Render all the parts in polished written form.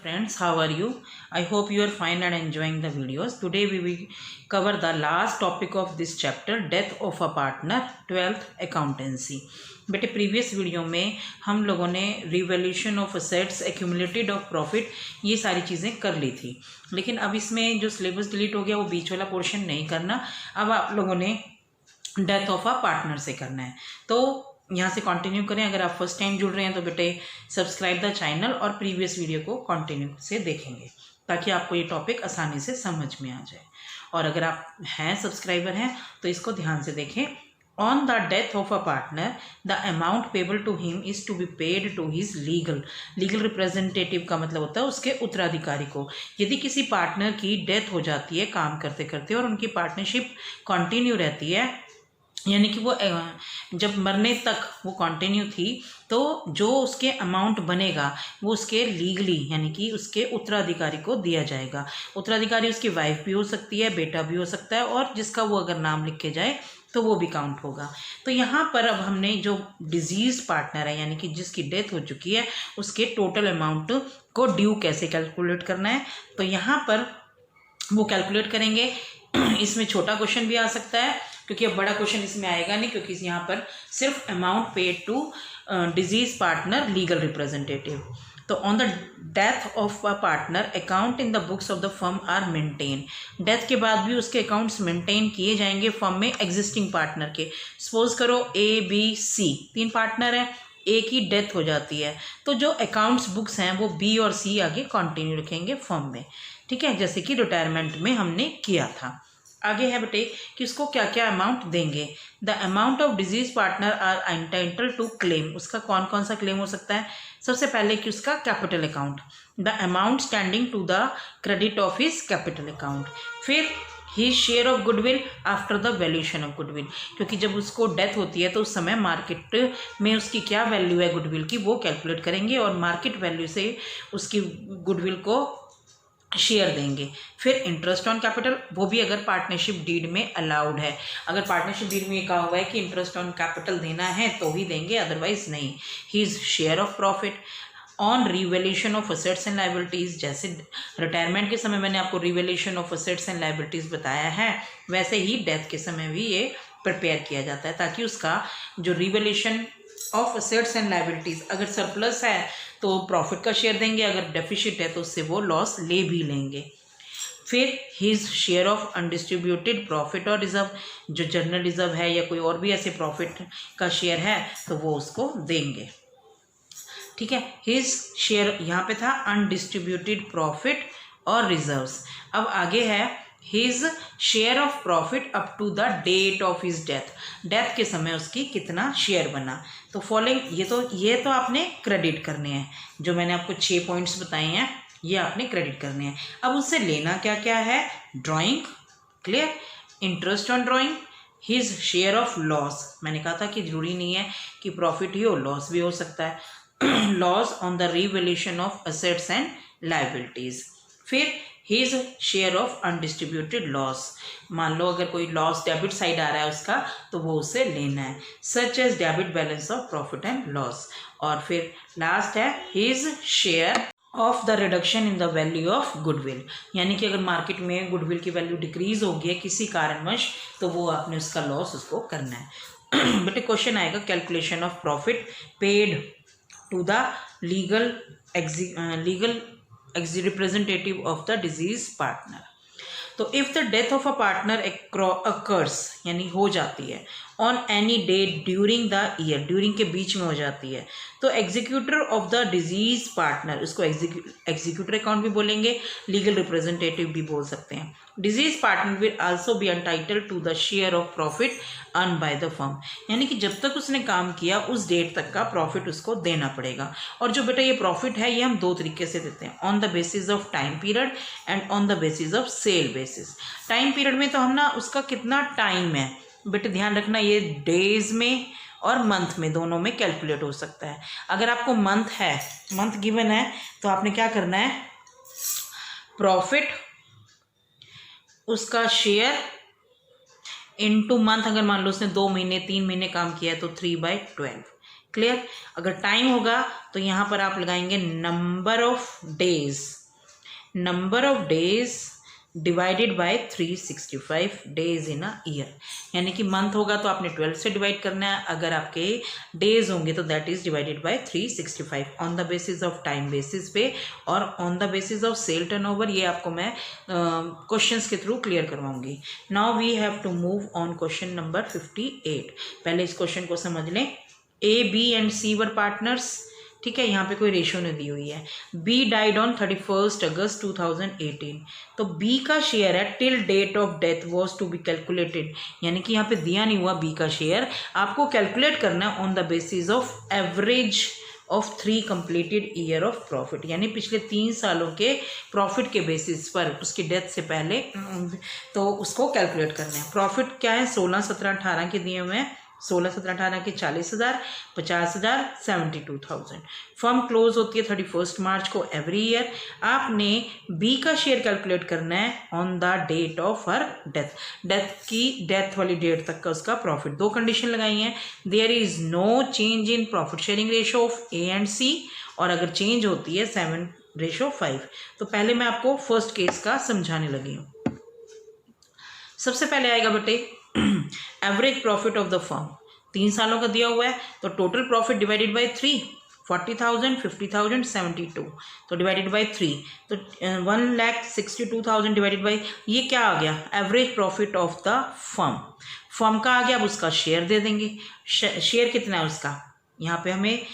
Friends, how are you? I hope you are fine and enjoying the videos. Today we will cover the last topic of this chapter, death of a partner, 12th accountancy. बेटे previous video में हम लोगों ने revaluation of assets, accumulated of profit, ये सारी चीज़ें कर ली थी। लेकिन अब इसमें जो सिलेबस डिलीट हो गया वो बीच वाला पोर्शन नहीं करना। अब आप लोगों ने डेथ ऑफ अ पार्टनर से करना है, तो यहाँ से कंटिन्यू करें। अगर आप फर्स्ट टाइम जुड़ रहे हैं तो बेटे सब्सक्राइब द चैनल और प्रीवियस वीडियो को कंटिन्यू से देखेंगे ताकि आपको ये टॉपिक आसानी से समझ में आ जाए। और अगर आप हैं सब्सक्राइबर हैं तो इसको ध्यान से देखें। On the death of a partner the amount payable to him is to be paid to his legal representative का मतलब होता है उसके उत्तराधिकारी को। यदि किसी पार्टनर की डेथ हो जाती है काम करते करते और उनकी पार्टनरशिप कंटिन्यू रहती है, यानी कि वो जब मरने तक वो कंटिन्यू थी, तो जो उसके अमाउंट बनेगा वो उसके लीगली यानी कि उसके उत्तराधिकारी को दिया जाएगा। उत्तराधिकारी उसकी वाइफ भी हो सकती है, बेटा भी हो सकता है, और जिसका वो अगर नाम लिख के जाए तो वो भी काउंट होगा। तो यहाँ पर अब हमने जो डिजीज पार्टनर है यानी कि जिसकी डेथ हो चुकी है उसके टोटल अमाउंट को ड्यू कैसे कैलकुलेट करना है, तो यहाँ पर वो कैलकुलेट करेंगे। इसमें छोटा क्वेश्चन भी आ सकता है क्योंकि अब बड़ा क्वेश्चन इसमें आएगा नहीं, क्योंकि यहाँ पर सिर्फ amount paid to deceased partner legal representative. तो on the death of a partner account in the books of the firm are maintain. डेथ के बाद भी उसके अकाउंट्स मेंटेन किए जाएंगे फर्म में एग्जिस्टिंग पार्टनर के। सपोज करो ए बी सी 3 पार्टनर हैं, ए की डेथ हो जाती है तो जो अकाउंट्स बुक्स हैं वो बी और सी आगे कंटिन्यू रखेंगे फर्म में, ठीक है, जैसे कि रिटायरमेंट में हमने किया था। आगे है बेटे कि उसको क्या क्या अमाउंट देंगे। The amount of deceased partner are entitle to claim. उसका कौन कौन सा क्लेम हो सकता है? सबसे पहले कि उसका capital account, the amount standing to the credit of his capital account. फिर ही share of goodwill after the valuation of goodwill, क्योंकि जब उसको डेथ होती है तो उस समय मार्केट में उसकी क्या वैल्यू है गुडविल की वो कैलकुलेट करेंगे और मार्केट वैल्यू से उसकी गुडविल को शेयर देंगे। फिर इंटरेस्ट ऑन कैपिटल, वो भी अगर पार्टनरशिप डीड में अलाउड है। अगर पार्टनरशिप डीड में ये कहा हुआ है कि इंटरेस्ट ऑन कैपिटल देना है तो ही देंगे, अदरवाइज नहीं। His share of profit on revaluation of assets and liabilities. जैसे रिटायरमेंट के समय मैंने आपको revaluation of assets and liabilities बताया है, वैसे ही डेथ के समय भी ये प्रिपेयर किया जाता है ताकि उसका जो revaluation of assets and liabilities, अगर सरप्लस है तो प्रॉफिट का शेयर देंगे, अगर डेफिसिट है तो उससे वो लॉस ले भी लेंगे। फिर his share of undistributed profit और रिजर्व, जो जनरल रिजर्व है या कोई और भी ऐसे प्रॉफिट का शेयर है तो वो उसको देंगे, ठीक है। हिज शेयर यहाँ पे था अनडिस्ट्रीब्यूटेड प्रॉफिट और रिजर्व्स। अब आगे है his share of profit up to the date of his death. Death के समय उसकी कितना शेयर बना। तो फॉलोइंग ये तो आपने क्रेडिट करने हैं, जो मैंने आपको 6 पॉइंट्स बताए हैं ये आपने क्रेडिट करने हैं। अब उससे लेना क्या क्या है? Drawing, clear, interest on drawing, his share of loss. मैंने कहा था कि जरूरी नहीं है कि प्रॉफिट ही हो, लॉस भी हो सकता है। Loss on the revaluation of assets and liabilities. फिर his share of undistributed loss, मान लो अगर कोई लॉस डेबिट साइड आ रहा है उसका तो वो उसे लेना है, such as debit balance of profit and loss. और फिर लास्ट है his share of the reduction in the value of goodwill, यानी कि अगर मार्केट में गुडविल की वैल्यू डिक्रीज होगी है किसी कारणवश तो वो आपने उसका लॉस उसको करना है। बट क्वेश्चन आएगा calculation of profit paid to the legal representative of the deceased partner। तो if the death of a partner occurs यानी हो जाती है on any date during the year, during के बीच में हो जाती है, तो executor of the deceased partner, उसको एग्जीक्यूटर अकाउंट भी बोलेंगे, लीगल रिप्रेजेंटेटिव भी बोल सकते हैं। Deceased partner will also be entitled to the share of profit earn by the firm, यानी कि जब तक उसने काम किया उस डेट तक का प्रॉफिट उसको देना पड़ेगा। और जो बेटा ये प्रॉफिट है ये हम 2 तरीके से देते हैं, on the basis of time period and on the basis of sale basis. Time period में तो हम ना उसका कितना टाइम है बेटा ध्यान रखना, ये डेज में और मंथ में दोनों में कैलकुलेट हो सकता है। अगर आपको मंथ गिवन है तो आपने क्या करना है, प्रॉफिट उसका शेयर इनटू मंथ। अगर मान लो उसने 2 महीने 3 महीने काम किया है तो 3/12, क्लियर। अगर टाइम होगा तो यहाँ पर आप लगाएंगे number of days divided by 365 days in a year, यानी कि मंथ होगा तो आपने 12 से डिवाइड करना है, अगर आपके डेज होंगे तो that is divided by 365 on the basis of time basis पे और on the basis of sale turnover. ये आपको मैं क्वेश्चंस के थ्रू क्लियर करवाऊंगी। Now we have to move on question number 58। पहले इस क्वेश्चन को समझ लें। A, B and C were partners, ठीक है, यहाँ पे कोई रेशो नहीं दी हुई है। बी डाइड ऑन 31 अगस्त 2018, तो बी का शेयर है till date of death was to be calculated, यानी कि यहाँ पे दिया नहीं हुआ बी का शेयर, आपको कैलकुलेट करना है on the basis of average of 3 completed year of profit, यानी पिछले 3 सालों के प्रॉफिट के बेसिस पर उसकी डेथ से पहले तो उसको कैलकुलेट करना है। प्रॉफिट क्या है, 16, 17, 18 के दिए हुए हैं। 16, 17, 18 के 40,000, 50,000, 72,000। फर्म क्लोज होती है 31 मार्च को एवरी ईयर। आपने बी का शेयर कैलकुलेट करना है on the date of her death वाली डेट तक का उसका प्रॉफिट। 2 कंडीशन लगाई हैं, there is no change in profit sharing ratio of A and C, और अगर चेंज होती है 7:5। तो पहले मैं आपको फर्स्ट केस का समझाने लगी हूँ। सबसे पहले आएगा बेटे average profit of the firm, 3 सालों का दिया हुआ है, तो टोटल प्रॉफिट डिवाइडेड बाय 3, 40,000, 50,000, 72, तो डिवाइडेड बाय 3, तो 1,62,000 डिवाइडेड बाय, ये क्या आ गया, average profit of the firm का आ गया। अब उसका शेयर दे देंगे, शेयर कितना है उसका, यहाँ पे हमें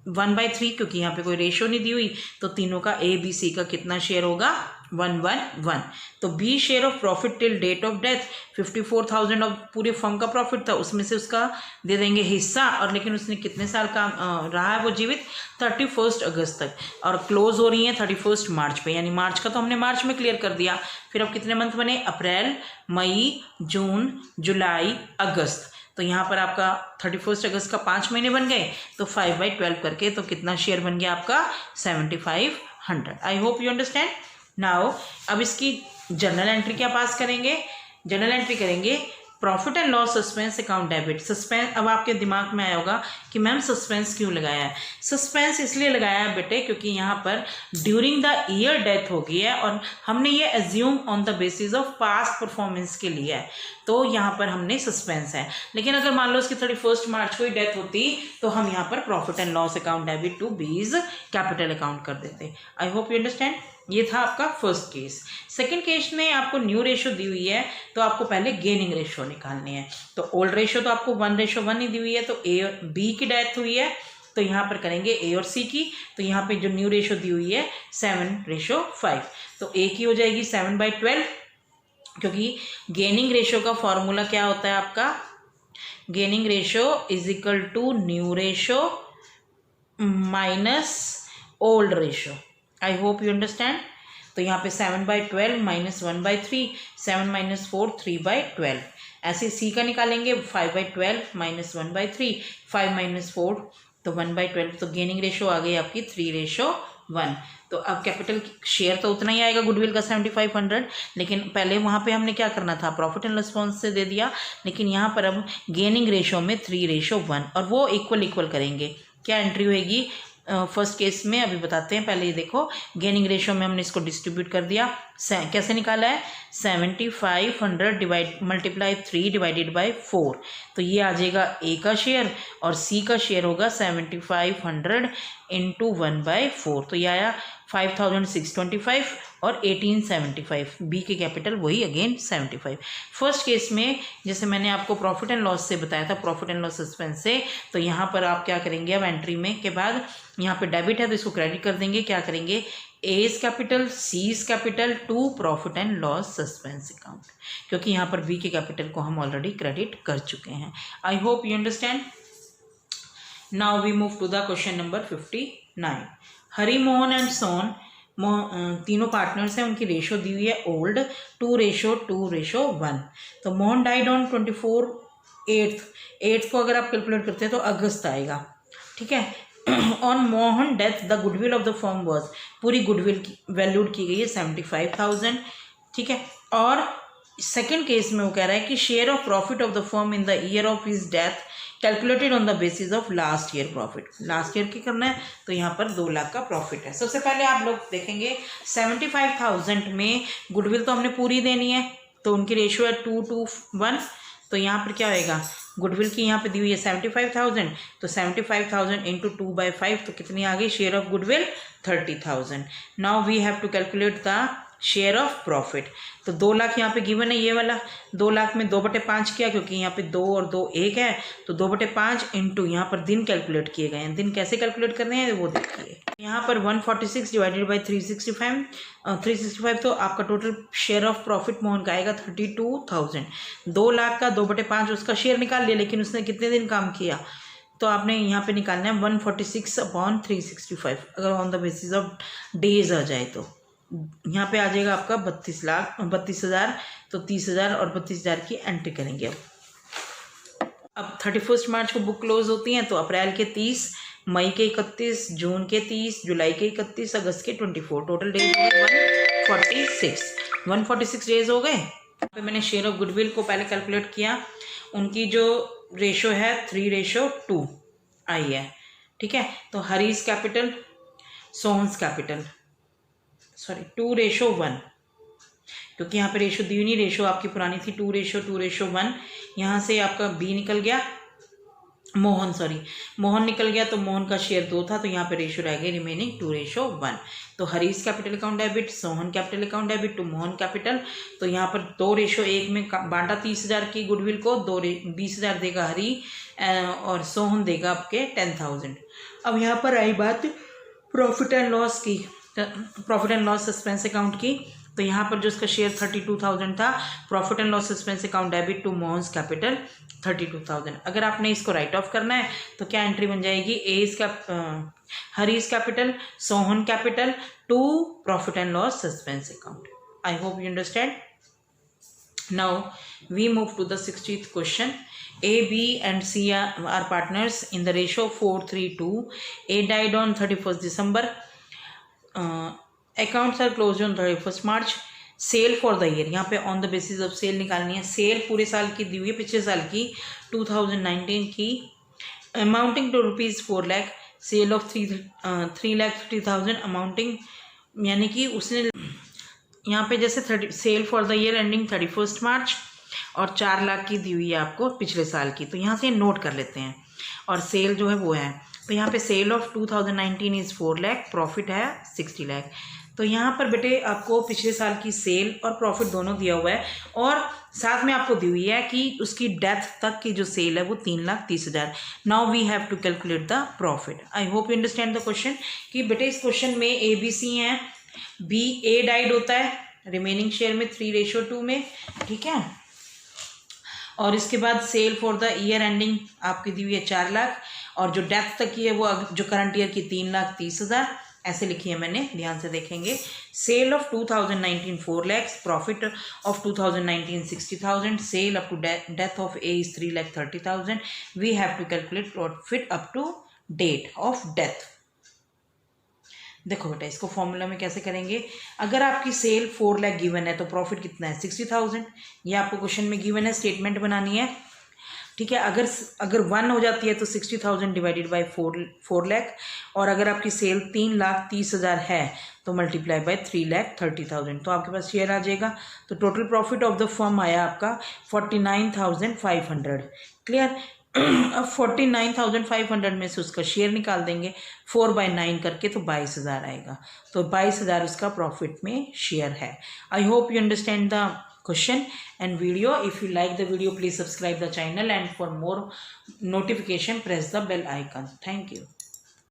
1/3, क्योंकि यहाँ पे कोई रेशो नहीं दी हुई, तो तीनों का ए बी सी का कितना शेयर होगा, 1/1। तो B share of profit till date of death 54,000 of पूरे फर्म का प्रॉफिट था, उसमें से उसका दे देंगे हिस्सा, और लेकिन उसने कितने साल का रहा है वो जीवित, 31 अगस्त तक, और क्लोज हो रही है 31 मार्च पे, यानी मार्च का तो हमने मार्च में क्लियर कर दिया। फिर अब कितने मंथ बने, अप्रैल, मई, जून, जुलाई, अगस्त, तो यहाँ पर आपका 31 अगस्त का 5 महीने बन गए, तो 5/12 करके तो कितना शेयर बन गया आपका, 7,500। आई होप यू अंडरस्टैंड। नाउ अब इसकी जर्नल एंट्री क्या पास करेंगे, जर्नल एंट्री करेंगे profit and loss suspense account debit. Suspense, अब आपके दिमाग में आया होगा कि मैम सस्पेंस क्यों लगाया है। सस्पेंस इसलिए लगाया है बेटे क्योंकि यहाँ पर ड्यूरिंग द ईयर डेथ हो गई है, और हमने ये assume on the basis of past performance के लिए है, तो यहाँ पर हमने सस्पेंस है। लेकिन अगर मान लो उसकी 31 मार्च को ही डेथ होती तो हम यहाँ पर profit and loss account debit to B's capital account कर देते। I hope you understand. ये था आपका फर्स्ट केस। सेकंड केस में आपको न्यू रेशो दी हुई है, तो आपको पहले गेनिंग रेशो निकालनी है। तो ओल्ड रेशो तो आपको 1:1 ही दी हुई है, तो ए और बी की डेथ हुई है, तो यहाँ पर करेंगे ए और सी की, तो यहाँ पे जो न्यू रेशो दी हुई है 7:5, तो ए की हो जाएगी 7/12, क्योंकि गेनिंग रेशो का फॉर्मूला क्या होता है आपका, gaining ratio is equal to new ratio minus old ratio. I hope you understand. तो यहाँ पे 7/12 माइनस 1/3, 7 - 4 3/12, ऐसे सी का निकालेंगे 5/12 माइनस 1/3, 5 - 4 तो 1/12, तो गेनिंग रेशो आ गई आपकी 3:1। तो अब कैपिटल शेयर तो उतना ही आएगा गुडविल का 7,500, लेकिन पहले वहाँ पे हमने क्या करना था, प्रॉफिट एंड लॉस से दे दिया, लेकिन यहाँ पर अब गेनिंग रेशो में 3:1, और वो इक्वल करेंगे। क्या एंट्री होएगी फर्स्ट केस में, अभी बताते हैं। पहले ये देखो, गेनिंग रेशो में हमने इसको डिस्ट्रीब्यूट कर दिया, कैसे निकाला है, 7,500 मल्टीप्लाई 3 डिवाइडेड बाय 4, तो ये आ जाएगा ए का शेयर, और सी का शेयर होगा 7,500 इंटू 1/4, तो ये आया 5,625 और 1,875। बी के कैपिटल वही अगेन 75। फर्स्ट केस में जैसे मैंने आपको प्रॉफिट एंड लॉस से बताया था, प्रॉफिट एंड लॉस सस्पेंस से, तो यहाँ पर आप क्या करेंगे, अब एंट्री में के बाद यहाँ पे डेबिट है तो इसको क्रेडिट कर देंगे। क्या करेंगे, as capital C's capital to profit and loss suspense account, क्योंकि यहाँ पर बी के कैपिटल को हम ऑलरेडी क्रेडिट कर चुके हैं। I hope you understand. Now we move to the question number 59। Hari, Mohan and सोन तीनों पार्टनर्स हैं, उनकी रेशो दी हुई है ओल्ड 2:2:1। तो मोहन डाइड ऑन 24/8 को अगर आप कैलकुलेट करते हैं तो अगस्त आएगा, ठीक है। On Mohan death the goodwill of the firm was, पूरी गुडविल वैल्यूड की गई है 75,000, ठीक है। और सेकेंड केस में वो कह रहा है कि share of profit of the firm in the year of his death calculated on the basis of last year profit. Last year की करना है तो यहाँ पर 2 लाख का प्रॉफिट है। सबसे पहले आप लोग देखेंगे 75,000 में गुडविल तो हमने पूरी देनी है, तो उनकी रेशियो है 2:1। तो यहाँ पर क्या होएगा, गुडविल की यहाँ पे दी हुई है 75,000, तो 75,000 इंटू 2/5 तो कितनी आ गई share of goodwill 30,000। Now we have to calculate the share of profit. तो 2 लाख यहाँ पे गिवन है, ये वाला 2 लाख में 2/5 किया, क्योंकि यहाँ पे 2 और 2 1 है, तो 2/5 इंटू यहाँ पर दिन कैलकुलेट किए गए हैं। दिन कैसे कैलकुलेट करने हैं वो देखिए। यहाँ पर 146 डिवाइडेड बाई 365 तो आपका total share of profit Mohan का आएगा 32,000। 2 लाख का 2/5 उसका शेयर निकाल लिया, लेकिन उसने कितने दिन काम किया, तो आपने यहाँ पे निकालना है 146/365। अगर on the basis of days आ जाए तो यहाँ पे आ जाएगा आपका 32,000। तो 30,000 और 32,000 की एंट्री करेंगे। अब 31 मार्च को बुक क्लोज होती हैं, तो अप्रैल के 30, मई के 31, जून के 30, जुलाई के 31, अगस्त के 24, टोटल डेज हो गए 146 डेज हो गए। यहाँ पे मैंने शेयर ऑफ गुडविल को पहले कैलकुलेट किया, उनकी जो रेशो है 3:2 आई है, ठीक है। तो हरीज कैपिटल, सोहन्स कैपिटल, 2:1, क्योंकि यहाँ पे रेशो दी नहीं, रेशो आपकी पुरानी थी 2:1। यहाँ से आपका बी निकल गया, मोहन निकल गया, तो मोहन का शेयर 2 था, तो यहाँ पे रेशो रह गई रिमेनिंग 2:1। तो Harish capital account debit, Sohan capital account debit to Mohan capital. तो यहाँ पर 2:1 में बांटा 30,000 की गुडविल को, 20,000 देगा हरी और सोहन देगा आपके 10,000। अब यहाँ पर आई बात प्रॉफिट एंड लॉस की, profit and loss suspense account की। तो यहाँ पर जो उसका शेयर 32,000 था, profit and loss suspense account debit to Mohan's capital 32,000। अगर आपने इसको राइट ऑफ करना है तो क्या एंट्री बन जाएगी, Harish's capital, Sohan capital to profit and loss suspense account. I hope you understand. Now we move to the 60th question. A, B and C are partners in the ratio 4:3. A died on 31st December. Accounts are closed on 31st March. Sale for the year, यहाँ पे on the basis of sale निकालनी है। Cell पूरे साल की दी हुई है, पिछले साल की 2019 की, amounting to ₹4 lakh. Sale of 3,30,000 amounting, यानी कि उसने यहाँ पे जैसे sale for the year ending 31st March और 4 लाख की दी हुई है आपको पिछले साल की, तो यहाँ से नोट कर लेते हैं। और सेल जो है वो है, तो यहाँ पे sale of 2019 is 4 lakh, profit है 60 लाख। तो यहाँ पर बेटे आपको पिछले साल की सेल और प्रॉफिट दोनों दिया हुआ है, और साथ में आपको दी हुई है कि उसकी डेथ तक की जो सेल है वो 3,30,000। Now we have to calculate the profit. I hope you understand the question कि बेटे इस क्वेश्चन में ABC हैं, A डाइड होता है रिमेनिंग शेयर में 3:2 में, ठीक है। और इसके बाद sale for the year ending आपकी दी हुई है 4 लाख, और जो डेथ तक की है वो जो करंट ईयर की 3,30,000 ऐसे लिखी है मैंने, ध्यान से देखेंगे। Sale of 2019 4 lakhs, profit of 2019 60,000, sale up to death of A is 3,30,000। We have to calculate profit up to date of death. देखो बेटा इसको फॉर्मूला में कैसे करेंगे। अगर आपकी सेल 4 लाख गिवन है तो प्रॉफिट कितना है 60,000, ये आपको क्वेश्चन में गिवन है, स्टेटमेंट बनानी है, ठीक है। अगर 1 हो जाती है तो 60,000 डिवाइडेड बाई 4 लाख, और अगर आपकी सेल 3,30,000 है तो मल्टीप्लाई बाय 3,30,000, तो आपके पास शेयर आ जाएगा। तो total profit of the firm आया आपका 49,500। क्लियर। अब 49,500 में से उसका शेयर निकाल देंगे 4/9 करके, तो 22,000 आएगा। तो 22,000 उसका प्रॉफिट में शेयर है। आई hope you understand the question and video. If you like the video, please subscribe the channel, and for more notification press the bell icon. Thank you.